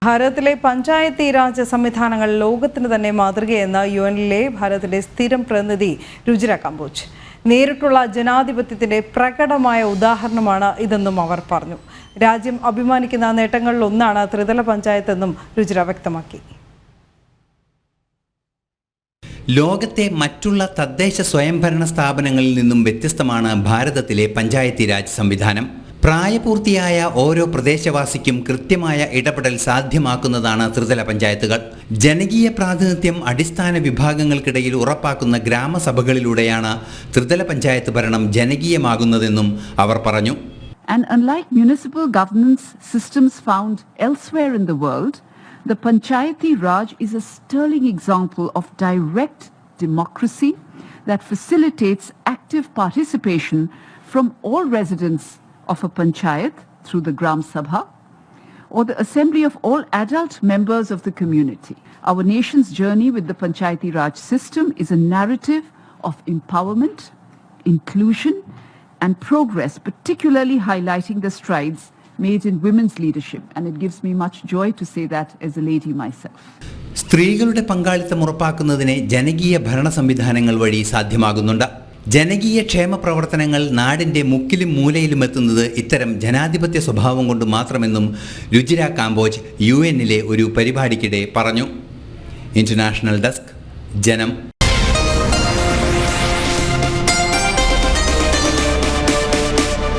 ഭാരതത്തിലെ പഞ്ചായത്തി രാജ് സംവിധാനങ്ങൾ ലോകത്തിന് തന്നെ മാതൃകയെന്ന് യുഎന്നിലെ ഭാരതത്തിലെ സ്ഥിരം പ്രതിനിധി രുചിര കമ്പോജ്. നേരിട്ടുള്ള ജനാധിപത്യത്തിന്റെ പ്രകടമായ ഉദാഹരണമാണ് ഇതെന്നും അവർ പറഞ്ഞു. രാജ്യം അഭിമാനിക്കുന്ന നേട്ടങ്ങളിലൊന്നാണ് ത്രിതല പഞ്ചായത്ത് എന്നും രുചിര വ്യക്തമാക്കി. ലോകത്തെ മറ്റുള്ള തദ്ദേശ സ്വയംഭരണ സ്ഥാപനങ്ങളിൽ നിന്നും വ്യത്യസ്തമാണ് ഭാരതത്തിലെ പഞ്ചായത്തി രാജ് സംവിധാനം. പ്രായപൂർത്തിയായ ഓരോ പ്രദേശവാസിക്കും കൃത്യമായ ഇടപെടൽ സാധ്യമാക്കുന്നതാണ് ത്രിതല പഞ്ചായത്തുകൾ. ജനകീയ പ്രാതിനിധ്യം അടിസ്ഥാന വിഭാഗങ്ങൾക്കിടയിൽ ഉറപ്പാക്കുന്ന ഗ്രാമസഭകളിലൂടെയാണ് ത്രിതല പഞ്ചായത്ത് ഭരണം ജനകീയമാകുന്നതെന്നും അവർ പറഞ്ഞു. And unlike municipal governance systems found elsewhere in the world, the Panchayati Raj is a sterling example of direct democracy that facilitates active participation from all residents of a panchayat through the Gram Sabha or the assembly of all adult members of the community. Our nation's journey with the Panchayati Raj system is a narrative of empowerment, inclusion and progress, particularly highlighting the strides made in women's leadership, and it gives me much joy to say that as a lady myself. സ്ത്രീകളുടെ പങ്കാളിത്തം ഉറപ്പാക്കുന്നതിന് ജനകീയ ഭരണ സംവിധാനങ്ങൾ വഴി സാധ്യമാകുന്നുണ്ട്. ജനകീയ ക്ഷേമ പ്രവർത്തനങ്ങൾ നാടിൻ്റെ മുക്കിലും മൂലയിലും എത്തുന്നത് ഇത്തരം ജനാധിപത്യ സ്വഭാവം കൊണ്ട് മാത്രമെന്നും രുചിര കാമ്പോജ് യുഎന്നിലെ ഒരു പരിപാടിക്കിടെ പറഞ്ഞു. ഇന്റർനാഷണൽ ഡെസ്ക്, ജനം.